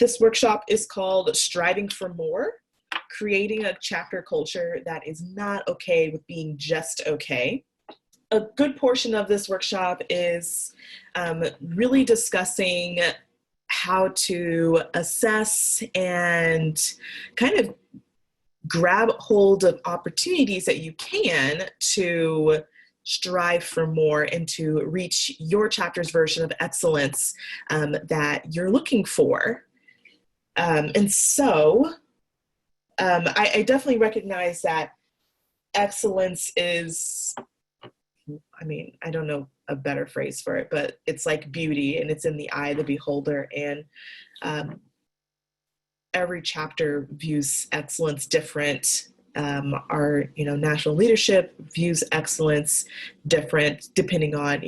This workshop is called Striving for More, Creating a Chapter Culture That Is Not Okay with Being Just Okay. A good portion of this workshop is really discussing how to assess and kind of grab hold of opportunities that you can to strive for more and to reach your chapter's version of excellence that you're looking for. And so I definitely recognize that excellence is, I mean, I don't know a better phrase for it, but it's like beauty and it's in the eye of the beholder. And every chapter views excellence different. Our, national leadership views excellence different depending on,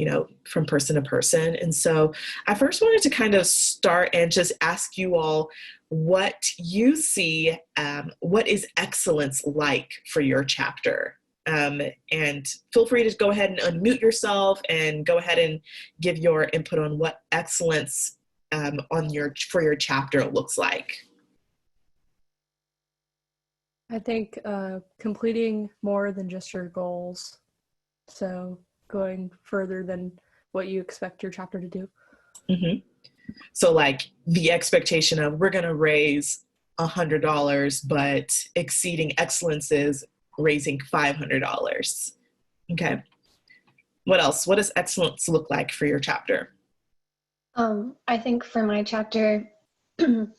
from person to person. And so I first wanted to kind of start and just ask you all what you see, what is excellence like for your chapter? And feel free to go ahead and unmute yourself and go ahead and give your input on what excellence for your chapter looks like. I think completing more than just your goals. So going further than what you expect your chapter to do. Mm-hmm. So like the expectation of we're going to raise $100, but exceeding excellence is raising $500. Okay. What else? What does excellence look like for your chapter? I think for my chapter,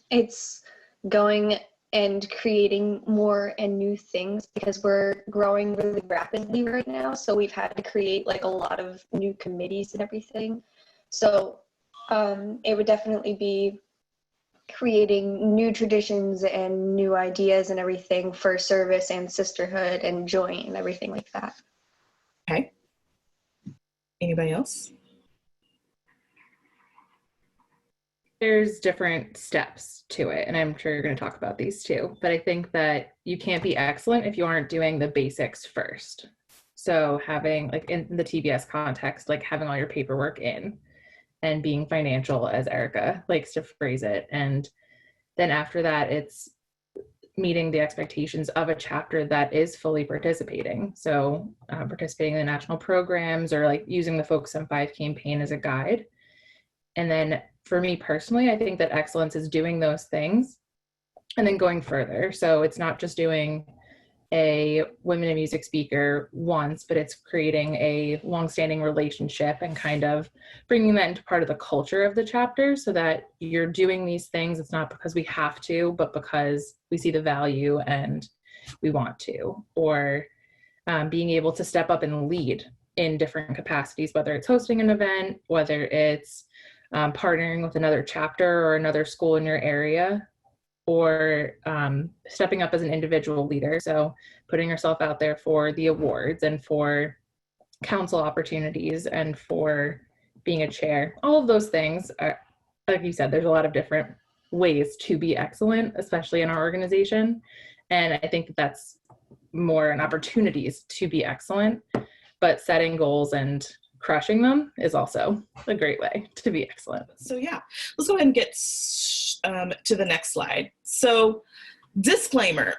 it's going and creating more and new things because we're growing really rapidly right now. So we've had to create like a lot of new committees and everything. So it would definitely be creating new traditions and new ideas and everything for service and sisterhood and joy and everything like that. Okay. Anybody else? There's different steps to it, and I'm sure you're going to talk about these too, but I think that you can't be excellent if you aren't doing the basics first. So having, like in the TBS context, like having all your paperwork in and being financial, as Erica likes to phrase it. And then after that, it's meeting the expectations of a chapter that is fully participating. So participating in the national programs or like using the Focus on 5 campaign as a guide. And then for me personally, I think that excellence is doing those things and then going further. So it's not just doing a women in music speaker once, but it's creating a longstanding relationship and kind of bringing that into part of the culture of the chapter so that you're doing these things. It's not because we have to, but because we see the value and we want to, or being able to step up and lead in different capacities, whether it's hosting an event, whether it's partnering with another chapter or another school in your area, or stepping up as an individual leader. So putting yourself out there for the awards and for council opportunities and for being a chair. All of those things are, like you said, there's a lot of different ways to be excellent, especially in our organization. And I think that that's more an opportunities to be excellent, but setting goals and crushing them is also a great way to be excellent. So yeah, let's go ahead and get to the next slide. So disclaimer.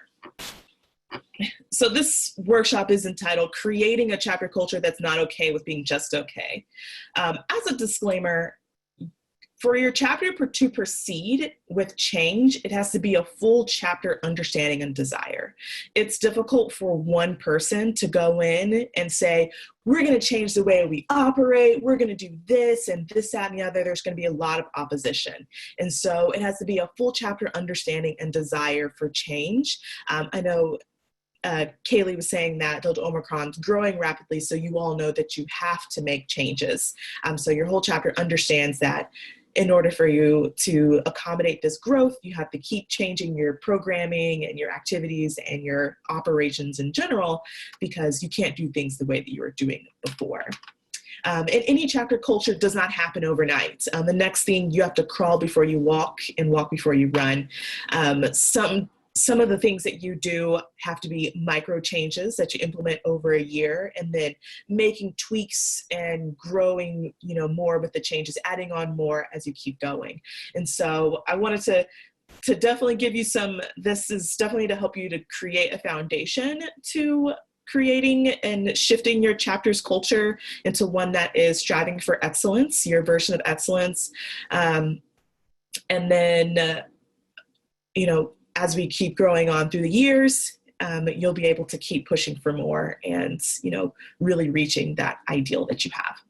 So this workshop is entitled Creating a Chapter Culture That's Not Okay with Being Just Okay. As a disclaimer, for your chapter to proceed with change, it has to be a full chapter understanding and desire. It's difficult for one person to go in and say, we're going to change the way we operate, we're going to do this and this, that, and the other. There's going to be a lot of opposition. And so it has to be a full chapter understanding and desire for change. I know Kaylee was saying that Delta Omicron's growing rapidly, so you all know that you have to make changes. So your whole chapter understands that in order for you to accommodate this growth, you have to keep changing your programming and your activities and your operations in general, because you can't do things the way that you were doing before. And any chapter culture does not happen overnight. The next thing, you have to crawl before you walk and walk before you run. Some some of the things that you do have to be micro changes that you implement over a year, and then making tweaks and growing, more with the changes, adding on more as you keep going. And so I wanted to definitely give you this is definitely to help you to create a foundation to creating and shifting your chapter's culture into one that is striving for excellence, your version of excellence. And then, as we keep growing on through the years, you'll be able to keep pushing for more and, really reaching that ideal that you have.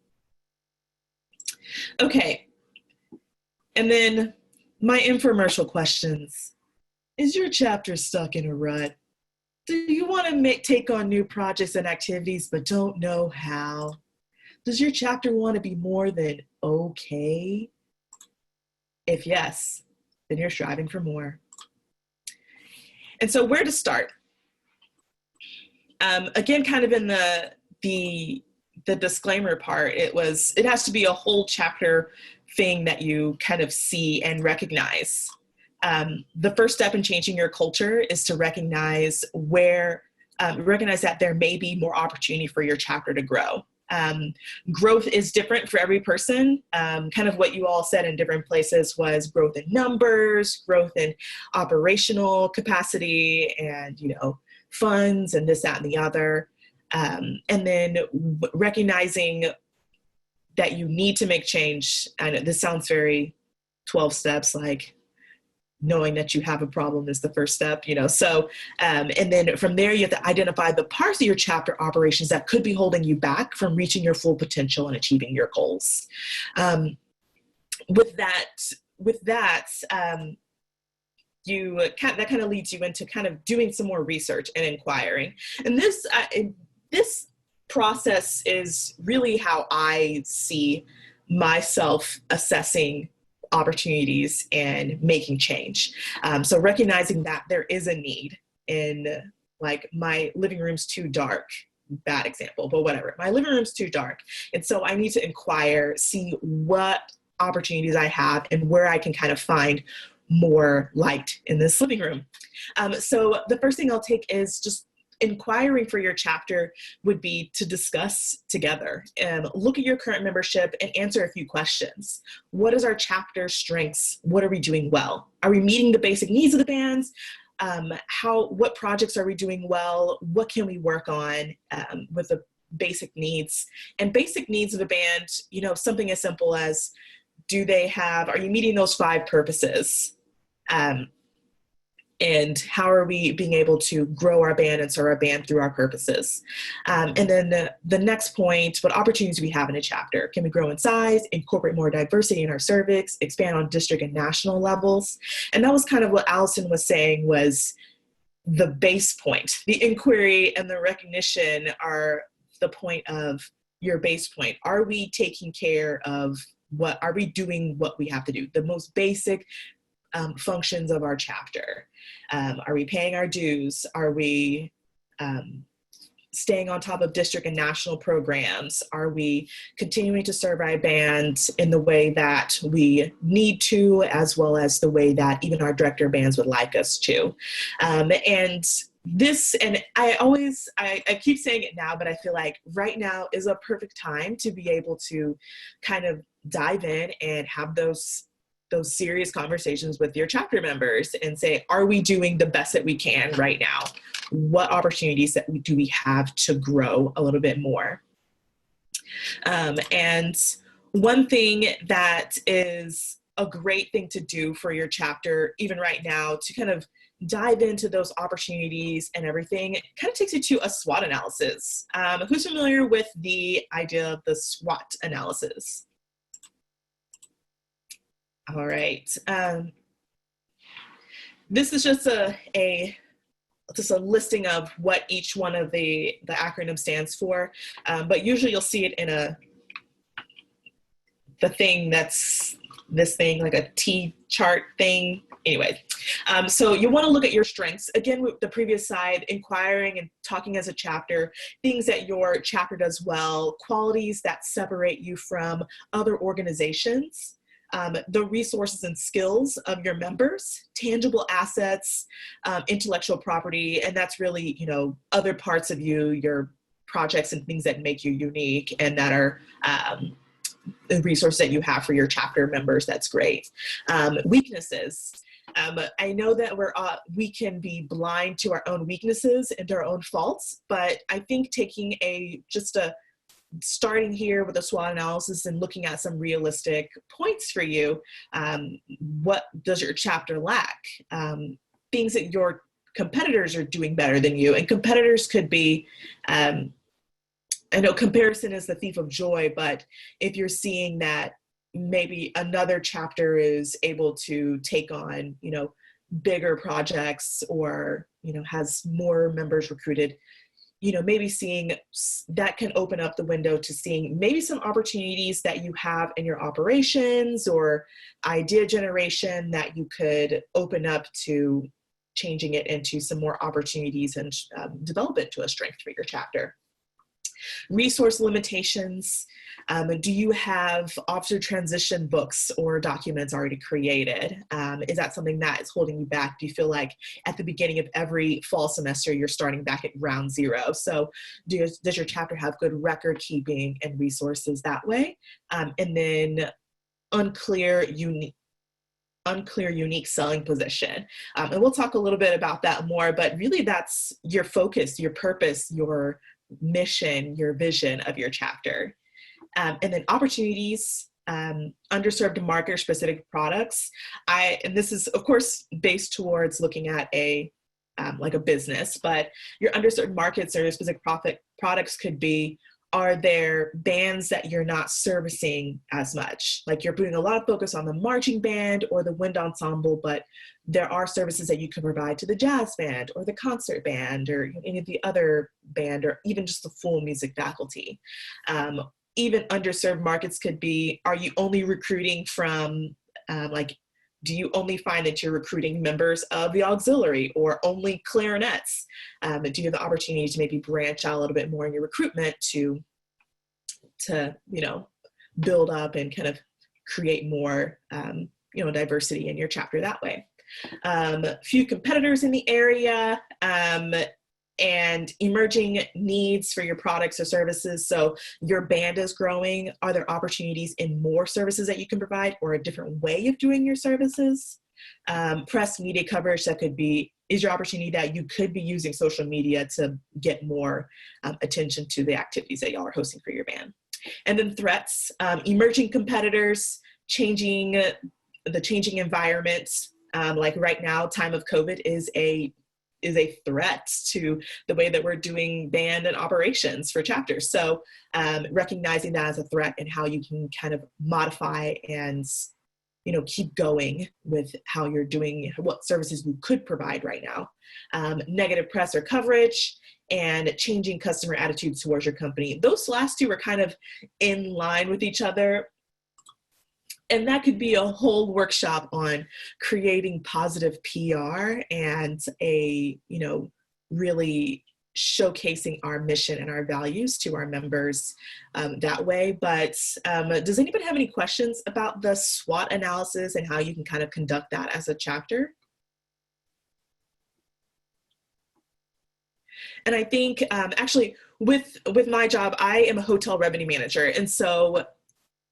Okay. And then my infomercial questions. Is your chapter stuck in a rut? Do you want to take on new projects and activities but don't know how? Does your chapter want to be more than okay? If yes, then you're striving for more. And so where to start? Again, kind of in the disclaimer part, it has to be a whole chapter thing that you kind of see and recognize. The first step in changing your culture is to recognize that there may be more opportunity for your chapter to grow. Growth is different for every person. Kind of what you all said in different places was growth in numbers, growth in operational capacity, and, funds and this, that, and the other. And then recognizing that you need to make change. And this sounds very 12 steps, like knowing that you have a problem is the first step, So, and then from there, you have to identify the parts of your chapter operations that could be holding you back from reaching your full potential and achieving your goals. With that, that kind of leads you into kind of doing some more research and inquiring. And this process is really how I see myself assessing opportunities and making change. So recognizing that there is a need in, like, my living room's too dark, bad example, but whatever. My living room's too dark. And so I need to inquire, see what opportunities I have and where I can kind of find more light in this living room. So the first thing I'll take is just inquiring for your chapter would be to discuss together and look at your current membership and answer a few questions. What is our chapter strengths? What are we doing well? Are we meeting the basic needs of the bands? What projects are we doing well? What can we work on with the basic needs? And basic needs of the band, something as simple as, are you meeting those 5 purposes? And how are we being able to grow our band and serve our band through our purposes? And then the next point, what opportunities do we have in a chapter? Can we grow in size, incorporate more diversity in our cervix, expand on district and national levels? And that was kind of what Allison was saying was the base point. The inquiry and the recognition are the point of your base point. Are we taking care of are we doing what we have to do? The most basic functions of our chapter. Are we paying our dues? Are we staying on top of district and national programs? Are we continuing to serve our band in the way that we need to, as well as the way that even our director bands would like us to? And I keep saying it now, but I feel like right now is a perfect time to be able to kind of dive in and have those serious conversations with your chapter members and say, are we doing the best that we can right now? What opportunities do we have to grow a little bit more? And one thing that is a great thing to do for your chapter, even right now, to kind of dive into those opportunities and everything, it kind of takes you to a SWOT analysis. Who's familiar with the idea of the SWOT analysis? All right. This is just a listing of what each one of the acronym stands for, but usually you'll see it in the thing that's this thing, like a T chart thing. Anyway, so you want to look at your strengths. Again, with the previous side, inquiring and talking as a chapter, things that your chapter does well, qualities that separate you from other organizations. the resources and skills of your members, tangible assets, intellectual property, and that's really, you know, other parts of you, your projects and things that make you unique and that are the resource that you have for your chapter members. That's great. Weaknesses. I know that we can be blind to our own weaknesses and our own faults, but I think taking starting here with a SWOT analysis and looking at some realistic points for you, what does your chapter lack? Things that your competitors are doing better than you, and competitors could be, I know comparison is the thief of joy, but if you're seeing that maybe another chapter is able to take on, you know, bigger projects or, you know, has more members recruited, you know, maybe seeing that can open up the window to seeing maybe some opportunities that you have in your operations or idea generation that you could open up to changing it into some more opportunities and develop it to a strength for your chapter. Resource limitations. Do you have officer transition books or documents already created? Is that something that is holding you back? Do you feel like at the beginning of every fall semester, you're starting back at ground zero? So does your chapter have good record keeping and resources that way? And then unclear, unique selling position. And we'll talk a little bit about that more, but really that's your focus, your purpose, your mission, your vision of your chapter. And then opportunities, underserved market or specific products. And this is of course based towards looking at like a business, but your underserved markets or specific products could be, are there bands that you're not servicing as much? Like you're putting a lot of focus on the marching band or the wind ensemble, but there are services that you can provide to the jazz band or the concert band or any of the other band or even just the full music faculty. Even underserved markets could be, are you only recruiting from do you only find that you're recruiting members of the auxiliary or only clarinets? Do you have the opportunity to maybe branch out a little bit more in your recruitment to you know, build up and kind of create more you know, diversity in your chapter that way? Few competitors in the area, and emerging needs for your products or services. So your band is growing. Are there opportunities in more services that you can provide or a different way of doing your services? Press media coverage, that could be, is your opportunity that you could be using social media to get more attention to the activities that y'all are hosting for your band. And then threats, emerging competitors, the changing environments. Like right now, time of COVID is a threat to the way that we're doing band and operations for chapters. So recognizing that as a threat and how you can kind of modify and, you know, keep going with how you're doing, what services you could provide right now. Negative press or coverage and changing customer attitudes towards your company. Those last two are kind of in line with each other. And that could be a whole workshop on creating positive PR and you know, really showcasing our mission and our values to our members that way. But does anybody have any questions about the SWOT analysis and how you can kind of conduct that as a chapter? And I think actually with my job, I am a hotel revenue manager. And so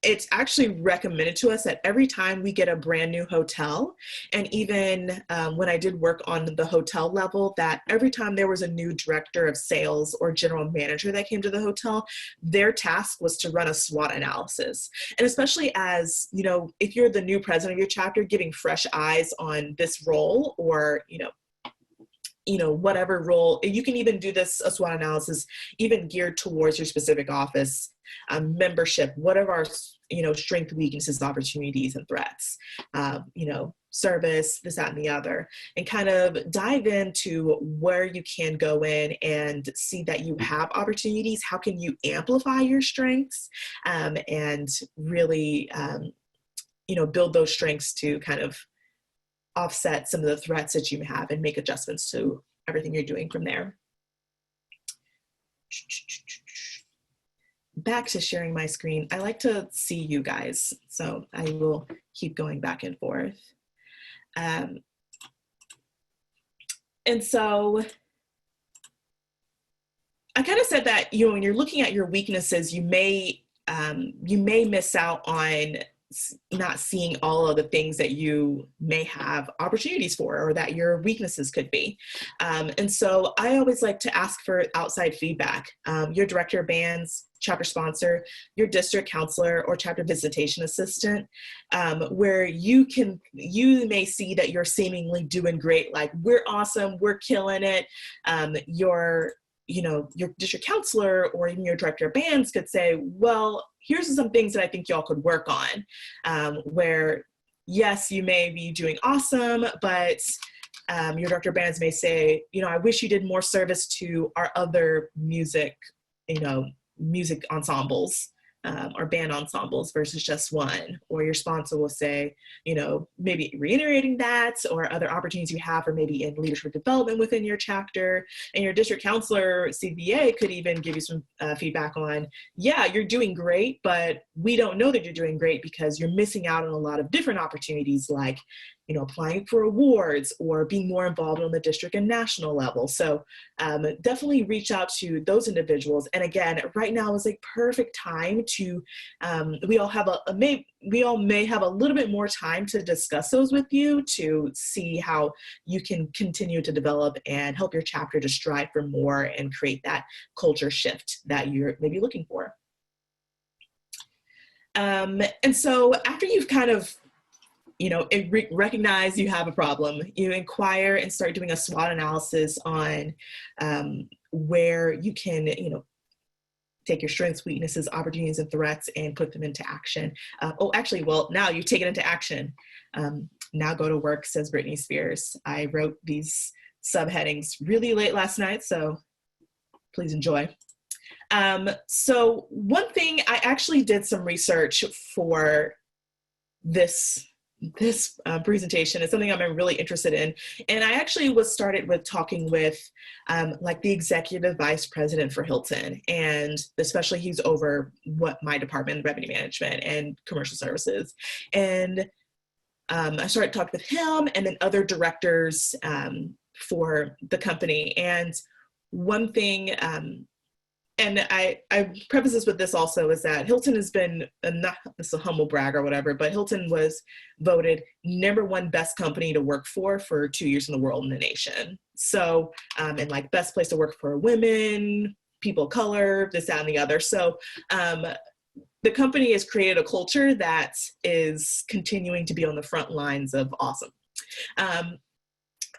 it's actually recommended to us that every time we get a brand new hotel, and even when I did work on the hotel level, that every time there was a new director of sales or general manager that came to the hotel, their task was to run a SWOT analysis. And especially as, you know, if you're the new president of your chapter, getting fresh eyes on this role or, you know, whatever role, you can even do this, a SWOT analysis, even geared towards your specific office, membership, what are our, you know, strengths, weaknesses, opportunities, and threats, you know, service, this, that, and the other, and kind of dive into where you can go in and see that you have opportunities. How can you amplify your strengths and really, you know, build those strengths to kind of offset some of the threats that you have and make adjustments to everything you're doing from there. back to sharing my screen. I like to see you guys, so I will keep going back and forth. And so I kind of said that, you know, when you're looking at your weaknesses, you may miss out on not seeing all of the things that you may have opportunities for, or that your weaknesses could be. And so I always like to ask for outside feedback. Your director of bands, chapter sponsor, your district counselor, or chapter visitation assistant, where you may see that you're seemingly doing great, like, we're awesome, we're killing it. Your district counselor or even your director of bands could say, well, here's some things that I think y'all could work on, where yes, you may be doing awesome, but your director of bands may say, you know, I wish you did more service to our other music ensembles, or band ensembles versus just one. Or your sponsor will say, you know, maybe reiterating that, or other opportunities you have, or maybe in leadership development within your chapter. And your district counselor, CVA, could even give you some feedback on, yeah, you're doing great, but we don't know that you're doing great because you're missing out on a lot of different opportunities, like, you know, applying for awards or being more involved on the district and national level. So definitely reach out to those individuals. And again, right now is a perfect time to, we all may have a little bit more time to discuss those with you, to see how you can continue to develop and help your chapter to strive for more and create that culture shift that you're maybe looking for. And so after you've kind of, you know, recognize you have a problem, you inquire and start doing a SWOT analysis on where you can, you know, take your strengths, weaknesses, opportunities, and threats and put them into action. Now you've taken into action. Now go to work, says Britney Spears. I wrote these subheadings really late last night, so please enjoy. So one thing, I actually did some research for this presentation. Is something I'm really interested in. And I actually started with talking with like the executive vice president for Hilton, and especially he's over my department, revenue management and commercial services. And I started talking with him and then other directors for the company. And one thing, and I preface this with this also, is that Hilton has been, not it's a humble brag or whatever, but Hilton was voted #1 best company to work for 2 years in the world and the nation. So, and like best place to work for women, people of color, this, that, and the other. So the company has created a culture that is continuing to be on the front lines of awesome.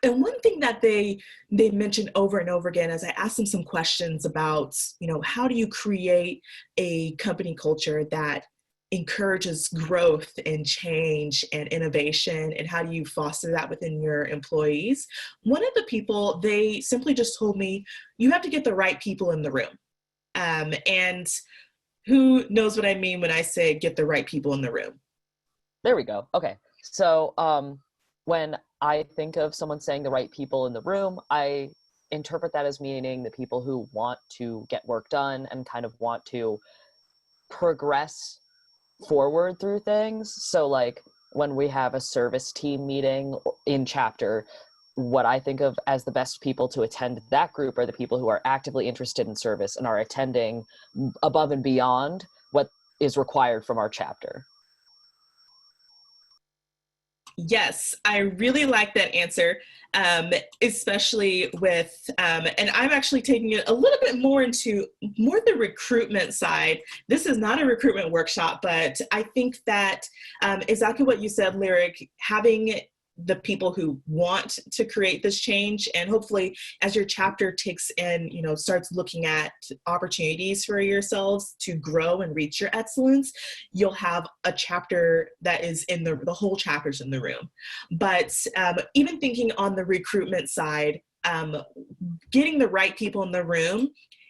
And one thing that they mentioned over and over again, as I asked them some questions about, you know, how do you create a company culture that encourages growth and change and innovation, and how do you foster that within your employees? One of the people, they simply just told me, you have to get the right people in the room. And who knows what I mean when I say get the right people in the room? There we go. Okay. So when I think of someone saying the right people in the room, I interpret that as meaning the people who want to get work done and kind of want to progress forward through things. So like when we have a service team meeting in chapter, what I think of as the best people to attend that group are the people who are actively interested in service and are attending above and beyond what is required from our chapter. Yes, I really like that answer, especially with, and I'm actually taking it a little bit more into the recruitment side. This is not a recruitment workshop, but I think that exactly what you said, Lyric, having the people who want to create this change, and hopefully as your chapter takes in, you know, starts looking at opportunities for yourselves to grow and reach your excellence, you'll have a chapter that is in the whole chapter's in the room. But even thinking on the recruitment side, getting the right people in the room,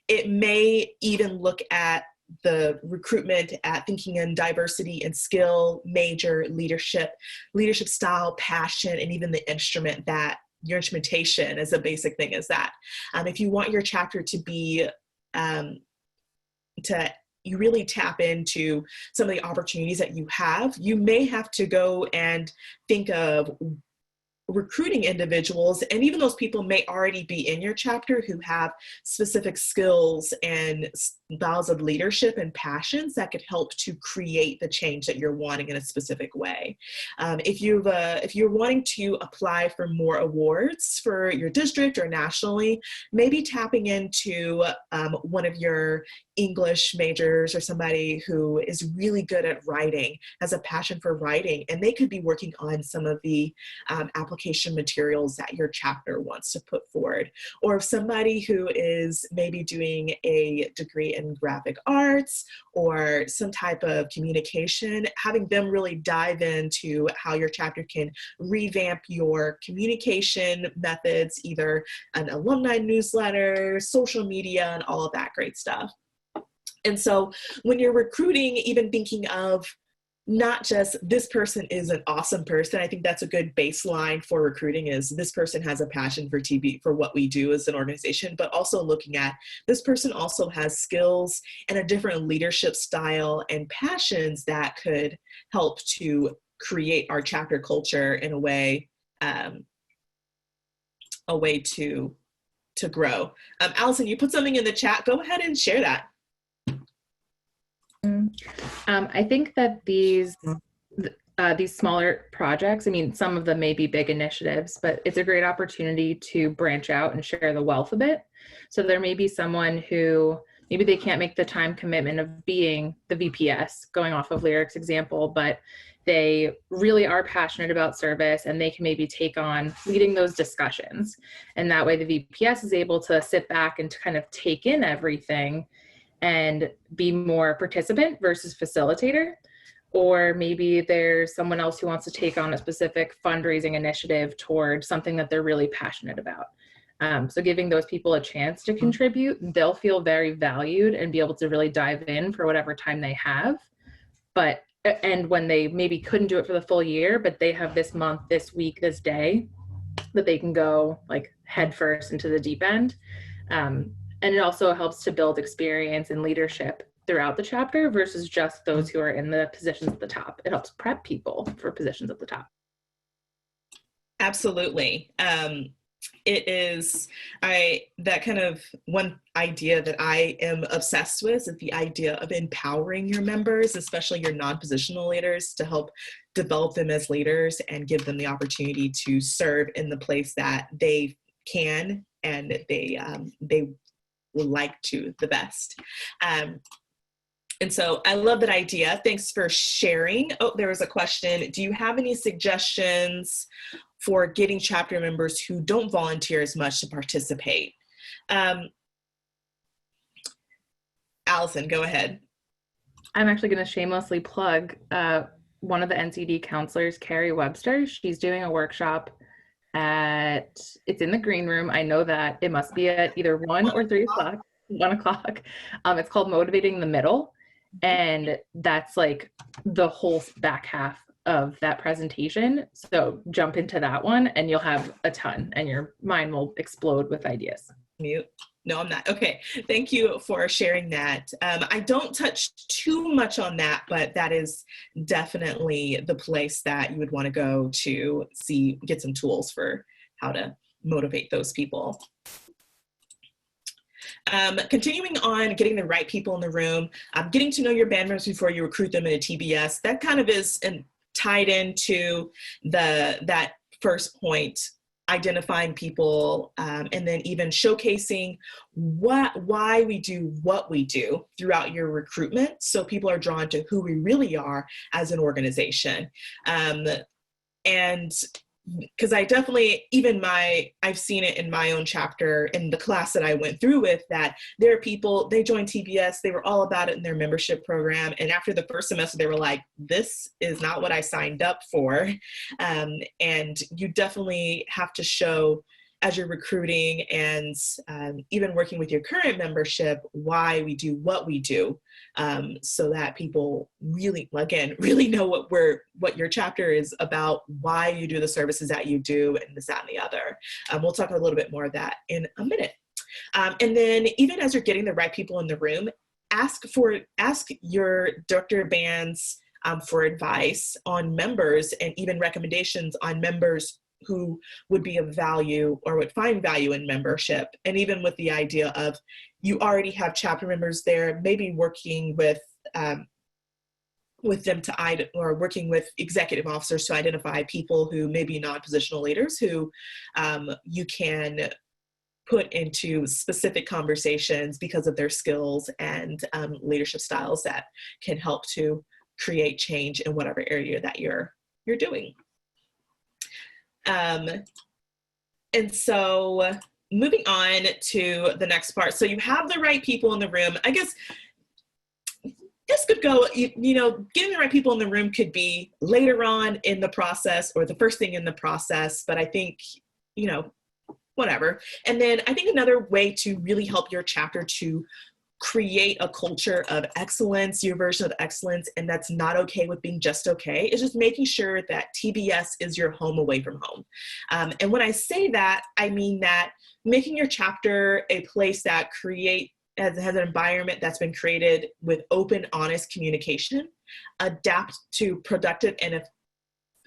it may even look at the recruitment at thinking in diversity and skill, major, leadership style, passion, and even the instrument, that your instrumentation is a basic thing, is that if you want your chapter to be to you really tap into some of the opportunities that you have, you may have to go and think of recruiting individuals, and even those people may already be in your chapter who have specific skills and styles of leadership and passions that could help to create the change that you're wanting in a specific way. If you're wanting to apply for more awards for your district or nationally, maybe tapping into one of your English majors or somebody who is really good at writing, has a passion for writing, and they could be working on some of the application materials that your chapter wants to put forward. Or if somebody who is maybe doing a degree in graphic arts or some type of communication, having them really dive into how your chapter can revamp your communication methods, either an alumni newsletter, social media, and all of that great stuff. And so when you're recruiting, even thinking of not just this person is an awesome person. I think that's a good baseline for recruiting, is this person has a passion for TB, for what we do as an organization, but also looking at this person also has skills and a different leadership style and passions that could help to create our chapter culture in a way to grow. Allison, you put something in the chat. Go ahead and share that. I think that these smaller projects, I mean, some of them may be big initiatives, but it's a great opportunity to branch out and share the wealth a bit. So there may be someone who maybe they can't make the time commitment of being the VPS, going off of Lyric's example, but they really are passionate about service and they can maybe take on leading those discussions. And that way the VPS is able to sit back and to kind of take in everything and be more participant versus facilitator. Or maybe there's someone else who wants to take on a specific fundraising initiative towards something that they're really passionate about. So giving those people a chance to contribute, they'll feel very valued and be able to really dive in for whatever time they have. And when they maybe couldn't do it for the full year, but they have this month, this week, this day that they can go like head first into the deep end. And it also helps to build experience and leadership throughout the chapter versus just those who are in the positions at the top. It helps prep people for positions at the top. Absolutely. It is, that kind of one idea that I am obsessed with is the idea of empowering your members, especially your non-positional leaders, to help develop them as leaders and give them the opportunity to serve in the place that they can and they would like to the best. And so I love that idea. Thanks for sharing. Oh, there was a question. Do you have any suggestions for getting chapter members who don't volunteer as much to participate? Allison, go ahead. I'm actually going to shamelessly plug one of the NCD counselors, Carrie Webster. She's doing a workshop it's in the green room. I know that it must be at either 1 or 3 o'clock, 1 o'clock. It's called Motivating the Middle. And that's like the whole back half of that presentation. So jump into that one and you'll have a ton and your mind will explode with ideas. Mute. No, I'm not. Okay. Thank you for sharing that. I don't touch too much on that, but that is definitely the place that you would want to go to get some tools for how to motivate those people. Continuing on, getting the right people in the room, getting to know your band members before you recruit them in a TBS, that kind of is tied into that first point, identifying people, and then even showcasing why we do what we do throughout your recruitment, so people are drawn to who we really are as an organization. And because I definitely, I've seen it in my own chapter in the class that I went through with, that there are people, they joined TBS, they were all about it in their membership program. And after the first semester, they were like, this is not what I signed up for. And you definitely have to show, as you're recruiting and even working with your current membership, why we do what we do, so that people really know what your chapter is about, why you do the services that you do, and this, that, and the other. We'll talk a little bit more of that in a minute. And then even as you're getting the right people in the room, ask your Dr. Bands for advice on members and even recommendations on members who would be of value or would find value in membership. And even with the idea of you already have chapter members there, maybe working with them or working with executive officers to identify people who may be non-positional leaders who you can put into specific conversations because of their skills and leadership styles that can help to create change in whatever area that you're doing. And so moving on to the next part. So you have the right people in the room. I guess this could go, you know, getting the right people in the room could be later on in the process or the first thing in the process, but I think, you know, whatever. And then I think another way to really help your chapter to create a culture of excellence, your version of excellence, and that's not okay with being just okay, is just making sure that TBS is your home away from home. And when I say that, I mean that making your chapter a place that has an environment that's been created with open, honest communication, adapt productive and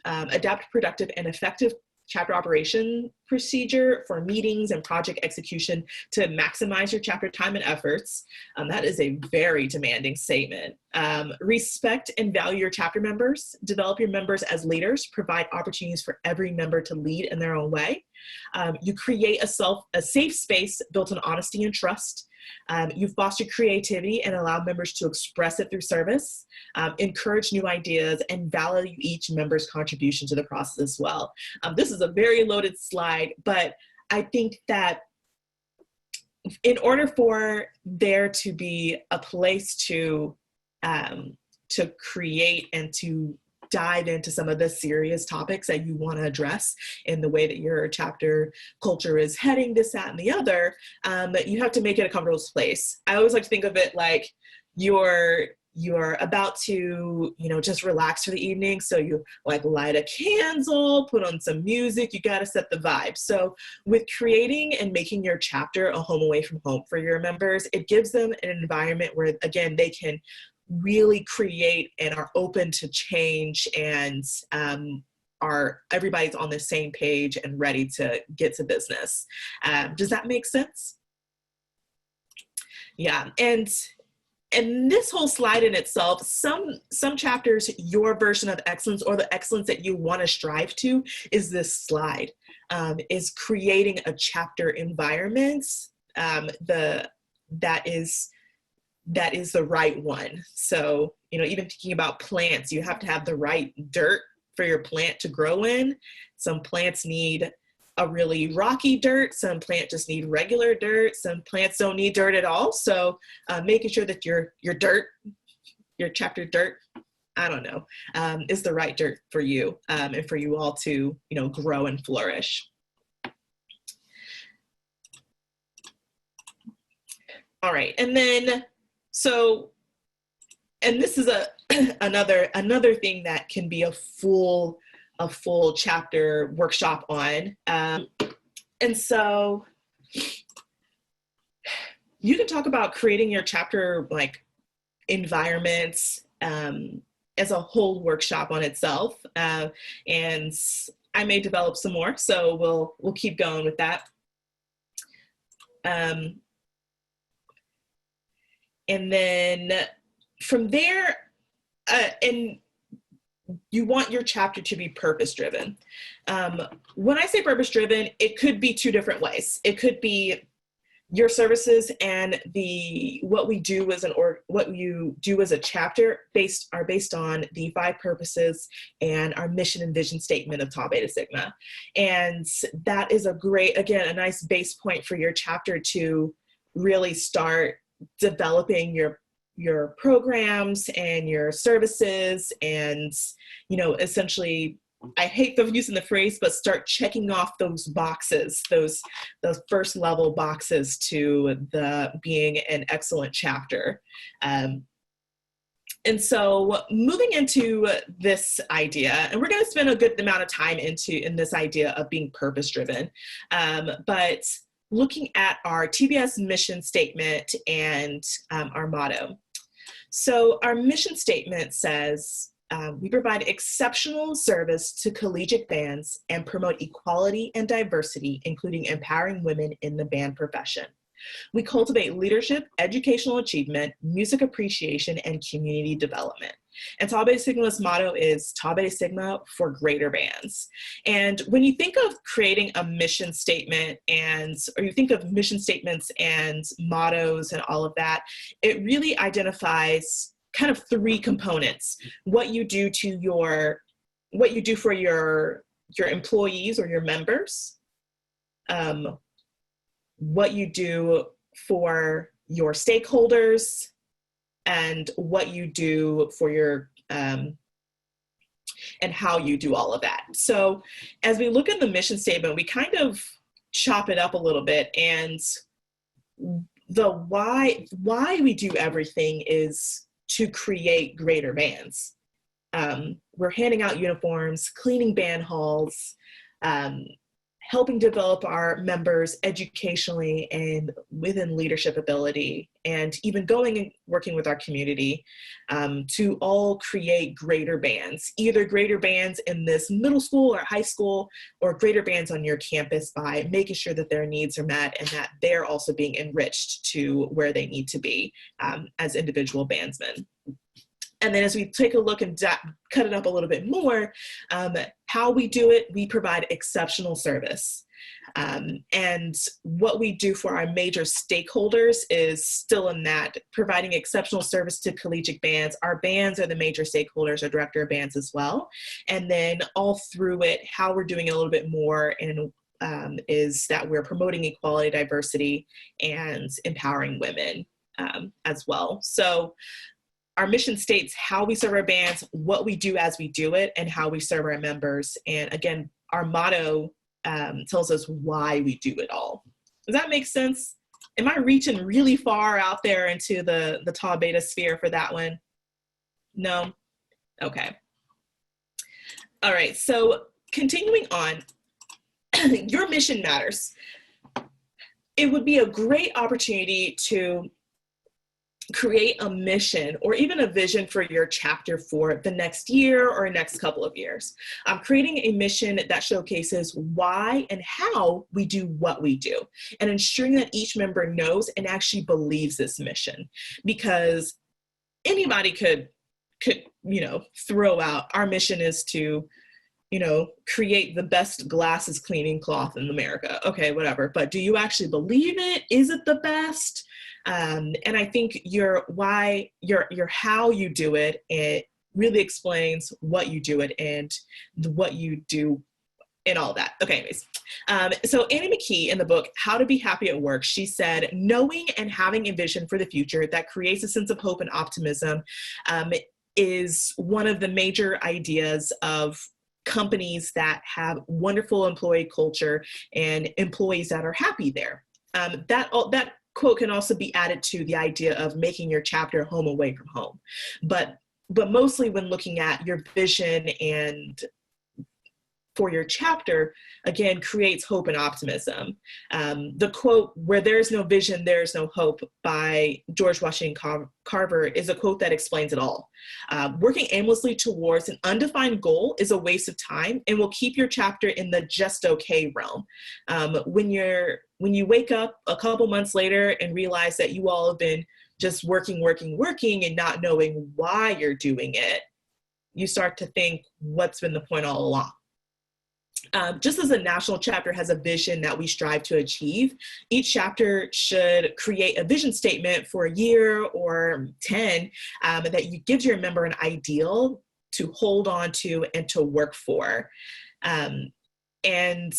effective chapter operation procedure for meetings and project execution to maximize your chapter time and efforts. That is a very demanding statement. Respect and value your chapter members, develop your members as leaders, provide opportunities for every member to lead in their own way. You create a safe space built on honesty and trust. You foster creativity and allow members to express it through service, encourage new ideas, and value each member's contribution to the process as well. This is a very loaded slide, but I think that in order for there to be a place to create and to dive into some of the serious topics that you want to address in the way that your chapter culture is heading, this, that, and the other, you have to make it a comfortable place. I always like to think of it like you're about to, you know, just relax for the evening. So you like light a candle, put on some music, you got to set the vibe. So with creating and making your chapter a home away from home for your members, it gives them an environment where, again, they can really create and are open to change and everybody's on the same page and ready to get to business. Does that make sense? Yeah, and this whole slide in itself, some chapters, your version of excellence or the excellence that you want to strive to is this slide, is creating a chapter environment that is the right one. So, you know, even thinking about plants, you have to have the right dirt for your plant to grow in. Some plants need a really rocky dirt. Some plants just need regular dirt. Some plants don't need dirt at all. So making sure that your dirt, your chapter dirt, I don't know, is the right dirt for you and for you all to, you know, grow and flourish. All right, and then, so, and this is another thing that can be a full chapter workshop on. And so you can talk about creating your chapter like environments as a whole workshop on itself. And I may develop some more, so we'll keep going with that. And then from there, and you want your chapter to be purpose-driven. When I say purpose-driven, it could be two different ways. It could be your services and what you do as a chapter are based on the 5 purposes and our mission and vision statement of Tau Beta Sigma. And that is a nice base point for your chapter to really start developing your programs and your services and, you know, essentially, I hate using the phrase, but start checking off those boxes, those first level boxes to being an excellent chapter. And so moving into this idea, and we're going to spend a good amount of time in this idea of being purpose driven. But looking at our TBS mission statement and our motto. So our mission statement says, we provide exceptional service to collegiate bands and promote equality and diversity, including empowering women in the band profession. We cultivate leadership, educational achievement, music appreciation, and community development. And Tau Sigma's motto is Tau Sigma for greater bands. And when you think of creating a mission statement or you think of mission statements and mottos and all of that, it really identifies kind of three components: what you do for your employees or your members, what you do for your stakeholders, and what you do for your and how you do all of that. So as we look at the mission statement, we kind of chop it up a little bit, and the why we do everything is to create greater bands. We're handing out uniforms, cleaning band halls, helping develop our members educationally and within leadership ability, and even going and working with our community to all create greater bands, either greater bands in this middle school or high school, or greater bands on your campus by making sure that their needs are met and that they're also being enriched to where they need to be as individual bandsmen. And then as we take a look and cut it up a little bit more, how we do it, we provide exceptional service. And what we do for our major stakeholders is still in that, providing exceptional service to collegiate bands. Our bands are the major stakeholders, our director of bands as well. And then all through it, how we're doing it a little bit more is that we're promoting equality, diversity, and empowering women as well. So our mission states how we serve our bands, what we do as we do it, and how we serve our members. And again, our motto tells us why we do it all. Does that make sense? Am I reaching really far out there into the Tau Beta sphere for that one? No? Okay. All right, so continuing on, your mission matters. It would be a great opportunity to create a mission or even a vision for your chapter for the next year or next couple of years. Creating a mission that showcases why and how we do what we do, and ensuring that each member knows and actually believes this mission, because anybody could throw out, our mission is to create the best glasses cleaning cloth in America. Okay, whatever. But do you actually believe it? Is it the best? And I think your how you do it, it really explains what you do it and what you do and all that. Okay, anyways. So Annie Mckee in the book, How to Be Happy at Work, she said, knowing and having a vision for the future that creates a sense of hope and optimism is one of the major ideas of companies that have wonderful employee culture and employees that are happy there. That quote can also be added to the idea of making your chapter home away from home. But mostly when looking at your vision and for your chapter, again, creates hope and optimism. The quote, "Where there's no vision, there's no hope," by George Washington Carver is a quote that explains it all. Working aimlessly towards an undefined goal is a waste of time and will keep your chapter in the just okay realm. When you wake up a couple months later and realize that you all have been just working and not knowing why you're doing it, you start to think, what's been the point all along? Just as a national chapter has a vision that we strive to achieve, each chapter should create a vision statement for a year or 10 that gives your member an ideal to hold on to and to work for. And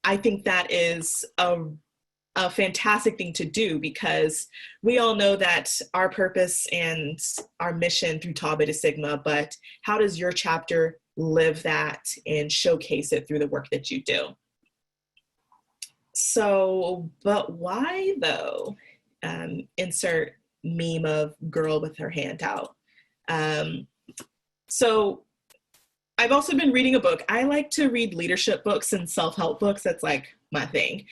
I think that is a fantastic thing to do, because we all know that our purpose and our mission through Tau Beta Sigma, but how does your chapter live that and showcase it through the work that you do? So, but why though? Insert meme of girl with her hand out. So I've also been reading a book. I like to read leadership books and self-help books. That's like my thing.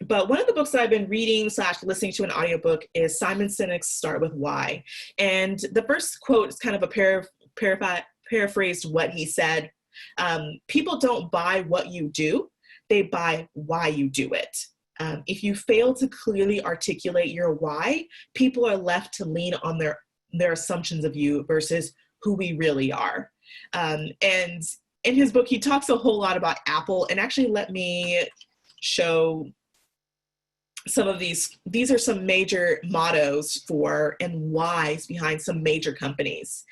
But one of the books that I've been reading / listening to an audiobook is Simon Sinek's Start With Why. And the first quote is kind of a paraphrased what he said. People don't buy what you do, they buy why you do it. If you fail to clearly articulate your why, people are left to lean on their assumptions of you versus who we really are. And in his book, he talks a whole lot about Apple, and actually let me show some of these. These are some major mottos for and whys behind some major companies.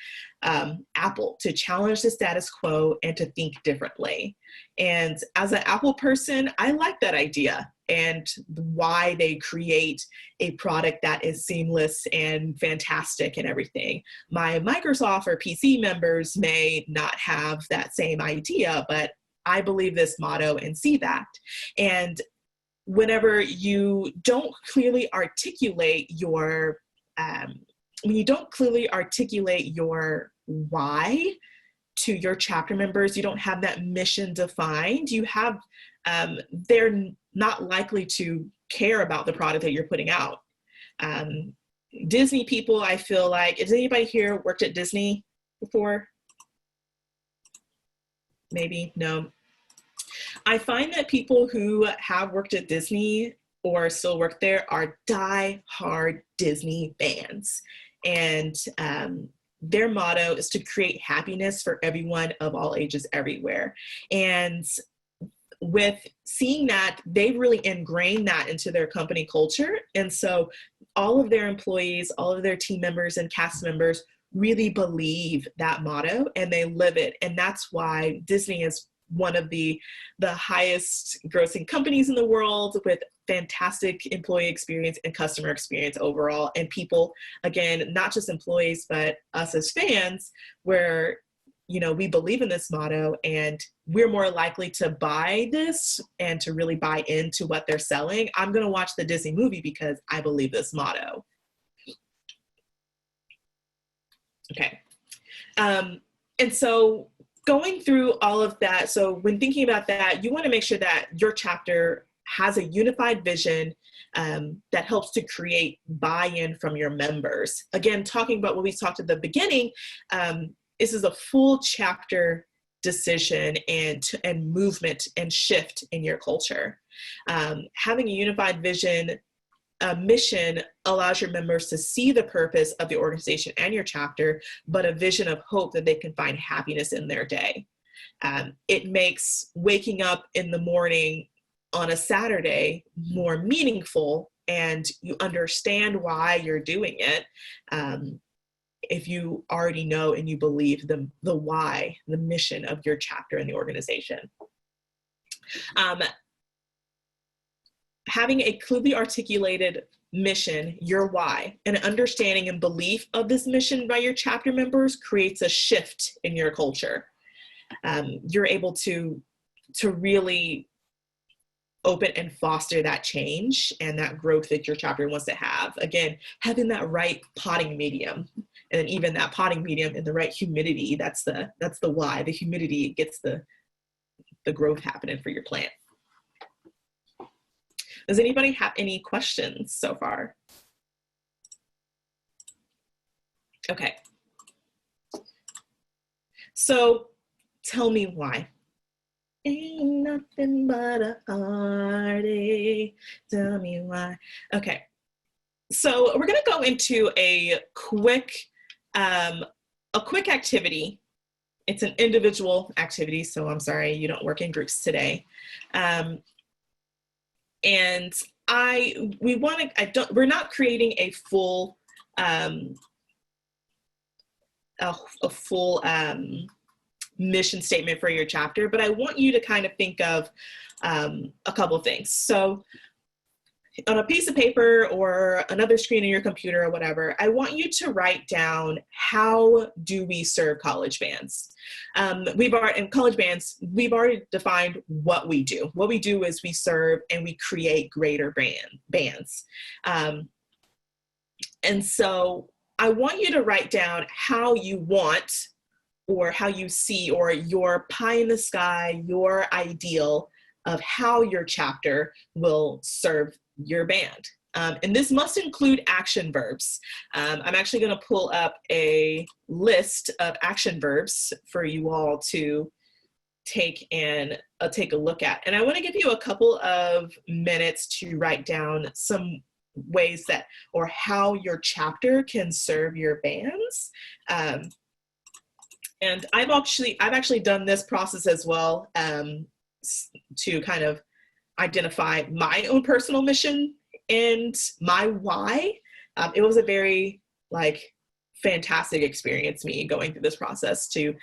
Apple, to challenge the status quo and to think differently. And as an Apple person, I like that idea and why they create a product that is seamless and fantastic and everything. My Microsoft or PC members may not have that same idea, but I believe this motto and see that. And whenever you don't clearly articulate your, when you don't clearly articulate your why to your chapter members, you don't have that mission defined, you have, they're not likely to care about the product that you're putting out. Disney people, I feel like, has anybody here worked at Disney before? Maybe, no. I find that people who have worked at Disney or still work there are die-hard Disney fans. And their motto is to create happiness for everyone of all ages everywhere. And with seeing that, they've really ingrained that into their company culture. And so all of their employees, all of their team members and cast members really believe that motto and they live it. And that's why Disney is one of the highest grossing companies in the world with fantastic employee experience and customer experience overall. And people, again, not just employees, but us as fans, where, you know, we believe in this motto and we're more likely to buy this and to really buy into what they're selling. I'm going to watch the Disney movie because I believe this motto. Okay. And so going through all of that, so when thinking about that, you want to make sure that your chapter has a unified vision that helps to create buy-in from your members. Again, talking about what we talked at the beginning, this is a full chapter decision and movement and shift in your culture. Having a unified vision, mission allows your members to see the purpose of the organization and your chapter, but a vision of hope that they can find happiness in their day. It makes waking up in the morning on a Saturday more meaningful, and you understand why you're doing it. If you already know and you believe the why, the mission of your chapter and the organization. Having a clearly articulated mission, your why, and an understanding and belief of this mission by your chapter members creates a shift in your culture. You're able to really open and foster that change and that growth that your chapter wants to have. Again, having that right potting medium, and even that potting medium in the right humidity, that's the why. The humidity gets the growth happening for your plant. Does anybody have any questions so far? Okay. So tell me why. Ain't nothing but a heartache. Tell me why. Okay. So we're going to go into a quick activity. It's an individual activity, so I'm sorry you don't work in groups today. And we're not creating a full mission statement for your chapter, but I want you to kind of think of a couple of things. So on a piece of paper or another screen on your computer or whatever, I want you to write down, how do we serve college bands? In college bands, we've already defined what we do. What we do is we serve and we create greater bands. And so I want you to write down how you want, or how you see, or your pie in the sky, your ideal of how your chapter will serve your band. And this must include action verbs. I'm actually going to pull up a list of action verbs for you all to take a look at. And I want to give you a couple of minutes to write down some ways that, or how your chapter can serve your bands. And I've actually done this process as well, to kind of identify my own personal mission and my why. It was a very fantastic experience, me going through this process to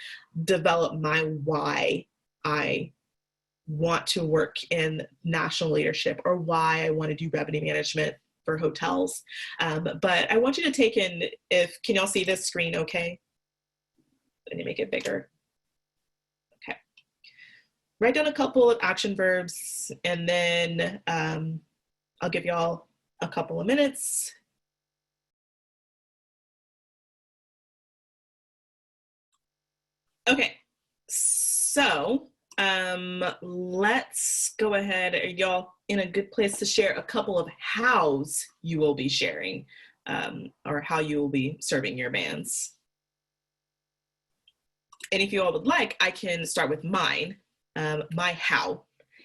develop my why I want to work in national leadership, or why I want to do revenue management for hotels. But I want you to take in, can y'all see this screen okay? Let me make it bigger. Okay. Write down a couple of action verbs, and then I'll give y'all a couple of minutes. Okay, so let's go ahead. Are y'all in a good place to share a couple of hows you will be sharing, or how you will be serving your bands? And if you all would like, I can start with mine. My how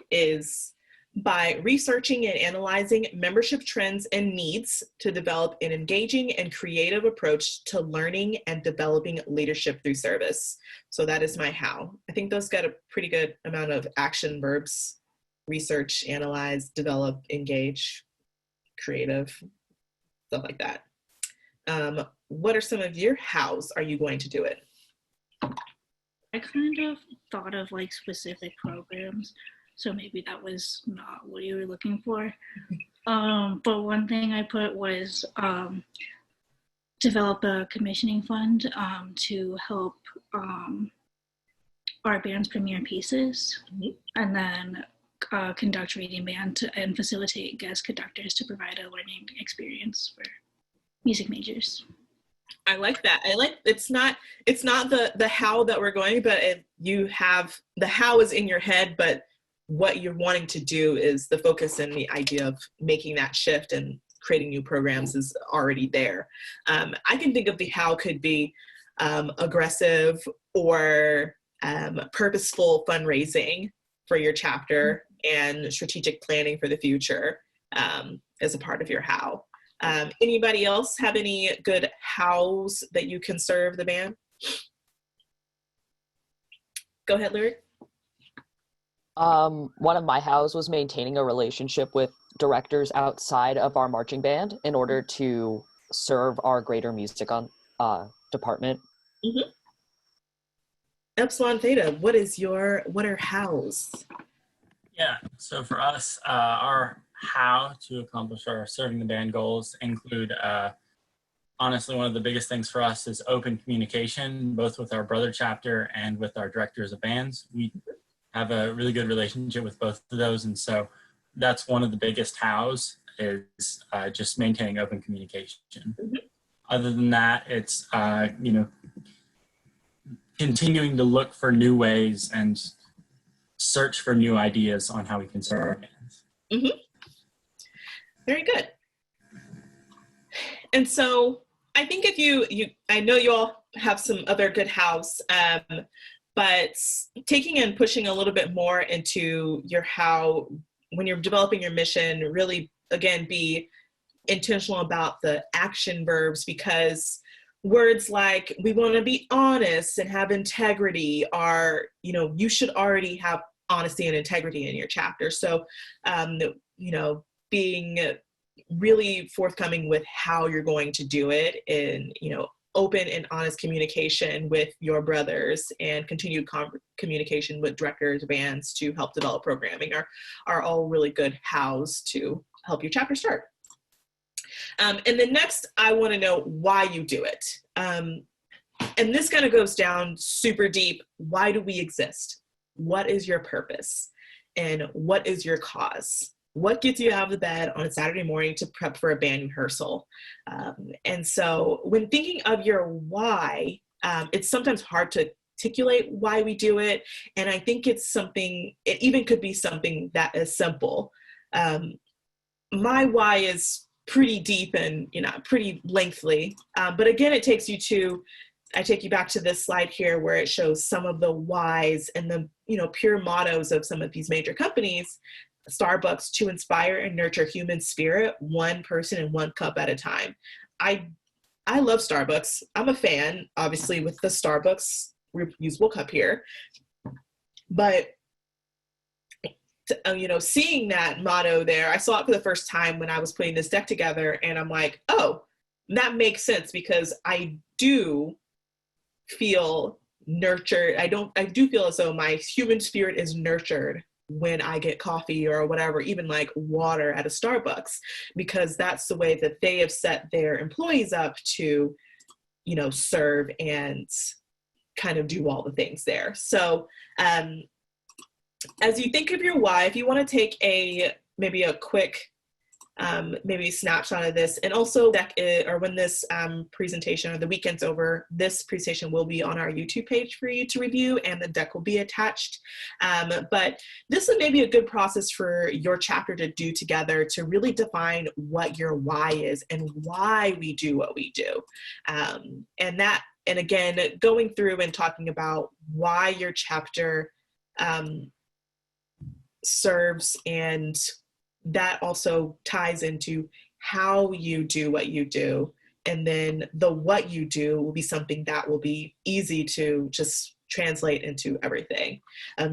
is by researching and analyzing membership trends and needs to develop an engaging and creative approach to learning and developing leadership through service. So that is my how. I think those got a pretty good amount of action verbs: research, analyze, develop, engage, creative, stuff like that. What are some of your hows are you going to do it? I kind of thought of specific programs, so maybe that was not what you were looking for. But one thing I put was develop a commissioning fund to help our band's premiere pieces, and then conduct reading band and facilitate guest conductors to provide a learning experience for music majors. I like that. It's not the how that we're going, but you have the how is in your head, but what you're wanting to do is the focus, and the idea of making that shift and creating new programs is already there. I can think of the how could be aggressive or purposeful fundraising for your chapter, and strategic planning for the future as a part of your how. Anybody else have any good hows that you can serve the band? Go ahead, Lyric. One of my hows was maintaining a relationship with directors outside of our marching band in order to serve our greater music department. Mm-hmm. Epsilon Theta, what are hows? Yeah, so for us, our how to accomplish our serving the band goals include, honestly, one of the biggest things for us is open communication, both with our brother chapter and with our directors of bands. We have a really good relationship with both of those, and so that's one of the biggest hows, is just maintaining open communication. Mm-hmm. Other than that, it's continuing to look for new ways and search for new ideas on how we can serve our bands. Mm-hmm. Very good. And so I think if I know you all have some other good hows, but taking and pushing a little bit more into your how, when you're developing your mission, really, again, be intentional about the action verbs, because words like we want to be honest and have integrity are, you should already have honesty and integrity in your chapter. So, being really forthcoming with how you're going to do it, in, open and honest communication with your brothers, and continued communication with directors, bands to help develop programming are all really good hows to help your chapter start. And then next, I want to know why you do it. And this kind of goes down super deep. Why do we exist? What is your purpose? And what is your cause? What gets you out of the bed on a Saturday morning to prep for a band rehearsal? And so when thinking of your why, it's sometimes hard to articulate why we do it. And I think it even could be something that is simple. My why is pretty deep and, pretty lengthy. But again, I take you back to this slide here where it shows some of the whys and the, pure mottos of some of these major companies. Starbucks, to inspire and nurture human spirit, one person and one cup at a time. I love Starbucks. I'm a fan, obviously, with the Starbucks reusable cup here. But, seeing that motto there, I saw it for the first time when I was putting this deck together, and I'm like, oh, that makes sense, because I do feel nurtured. I do feel as though my human spirit is nurtured when I get coffee or whatever, even like water at a Starbucks, because that's the way that they have set their employees up to, serve and kind of do all the things there. So as you think of your why, if you want to take maybe a quick maybe snapshot of this, and also when this presentation or the weekend's over, this presentation will be on our YouTube page for you to review, and the deck will be attached. But this is maybe a good process for your chapter to do together to really define what your why is and why we do what we do. And again, going through and talking about why your chapter serves, and that also ties into how you do what you do. And then the what you do will be something that will be easy to just translate into everything.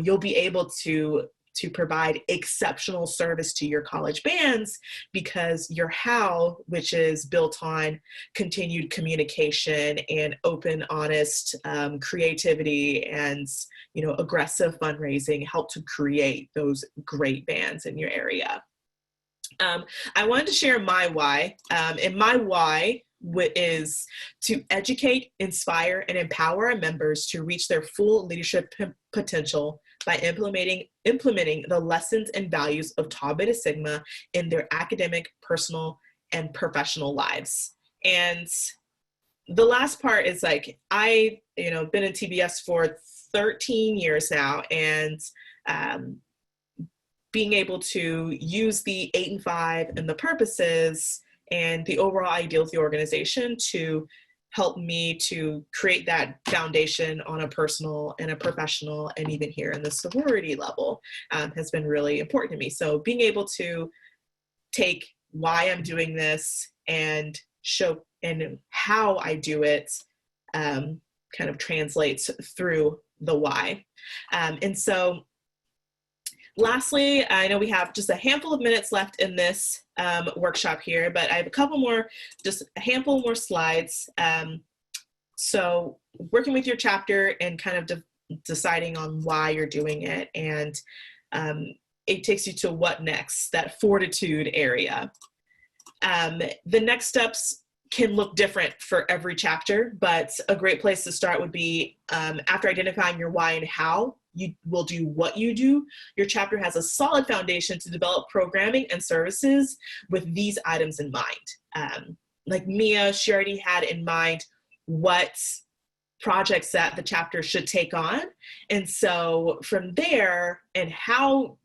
You'll be able to provide exceptional service to your college bands, because your how, which is built on continued communication and open, honest creativity and aggressive fundraising, help to create those great bands in your area. I wanted to share my why, and my why is to educate, inspire, and empower our members to reach their full leadership potential by implementing the lessons and values of Tau Beta Sigma in their academic, personal, and professional lives. And the last part is like, been in TBS for 13 years now, and being able to use the 8 and 5 and the purposes and the overall ideals of the organization to help me to create that foundation on a personal and a professional, and even here in the sorority level, has been really important to me. So being able to take why I'm doing this and show and how I do it kind of translates through the why. And so lastly, I know we have just a handful of minutes left in this workshop here, but I have just a handful more slides. So working with your chapter and kind of deciding on why you're doing it, and it takes you to what next, that fortitude area. The next steps can look different for every chapter, but a great place to start would be after identifying your why and how you will do what you do, your chapter has a solid foundation to develop programming and services with these items in mind. Like Mia, she already had in mind what projects that the chapter should take on. And so from there, and how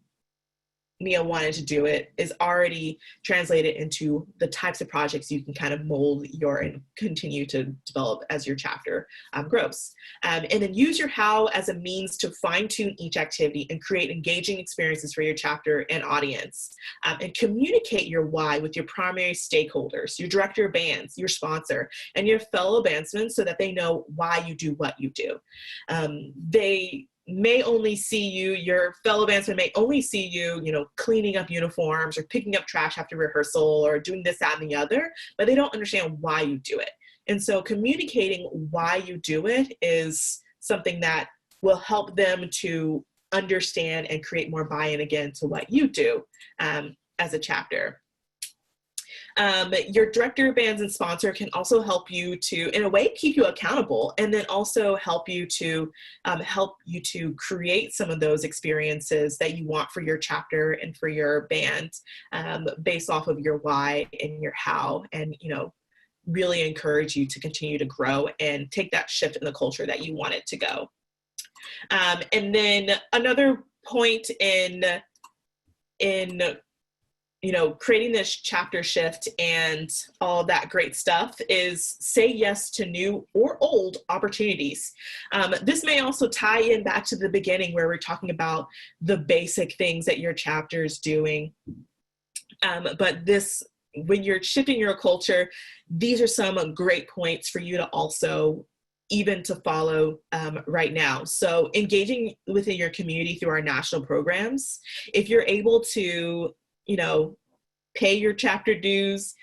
Mia wanted to do it is already translated into the types of projects you can kind of mold and continue to develop as your chapter grows. And then use your how as a means to fine tune each activity and create engaging experiences for your chapter and audience. And communicate your why with your primary stakeholders, your director of bands, your sponsor, and your fellow bandsmen, so that they know why you do what you do. They may only see you, your fellow bandsmen may only see you, cleaning up uniforms or picking up trash after rehearsal or doing this, that, and the other, but they don't understand why you do it. And so communicating why you do it is something that will help them to understand and create more buy-in again to what you do as a chapter. Your director of bands and sponsor can also help you to, in a way, keep you accountable, and then also help you to create some of those experiences that you want for your chapter and for your band, based off of your why and your how, and really encourage you to continue to grow and take that shift in the culture that you want it to go. And then another point in creating this chapter shift and all that great stuff is say yes to new or old opportunities. This may also tie in back to the beginning where we're talking about the basic things that your chapter is doing. But when you're shifting your culture, these are some great points for you to also even to follow right now. So engaging within your community through our national programs, if you're able to, pay your chapter dues,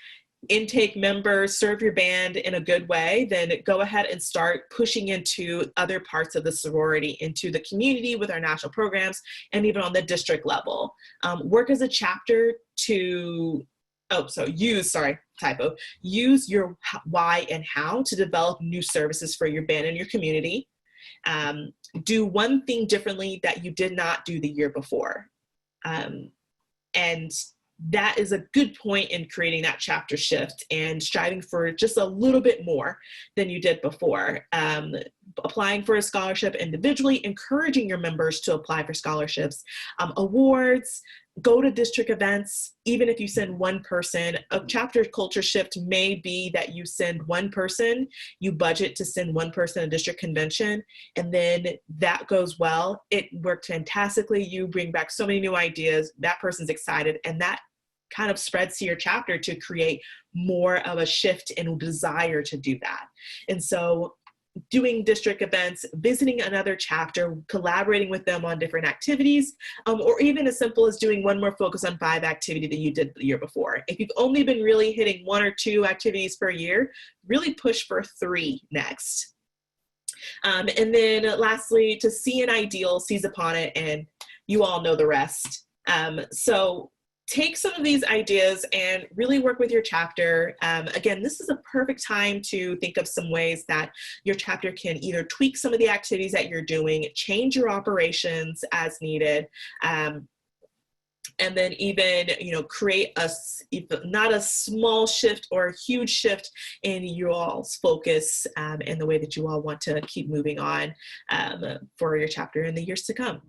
intake members, serve your band in a good way, then go ahead and start pushing into other parts of the sorority, into the community with our national programs, and even on the district level. Work as a chapter to use your why and how to develop new services for your band and your community. Do one thing differently that you did not do the year before. And that is a good point in creating that chapter shift and striving for just a little bit more than you did before. Applying for a scholarship individually, encouraging your members to apply for scholarships, awards, go to district events. Even if you send one person, a chapter culture shift may be that you send one person, you budget to send one person to a district convention, and then that goes well. It worked fantastically. You bring back so many new ideas. That person's excited, and that kind of spreads to your chapter to create more of a shift and desire to do that. And so doing district events, visiting another chapter, collaborating with them on different activities, or even as simple as doing one more focus on 5 activity than you did the year before. If you've only been really hitting 1 or 2 activities per year, really push for 3 next. And then lastly, to see an ideal, seize upon it, and you all know the rest. So take some of these ideas and really work with your chapter. Again, this is a perfect time to think of some ways that your chapter can either tweak some of the activities that you're doing, change your operations as needed, and then even, create not a small shift or a huge shift in you all's focus and the way that you all want to keep moving on for your chapter in the years to come.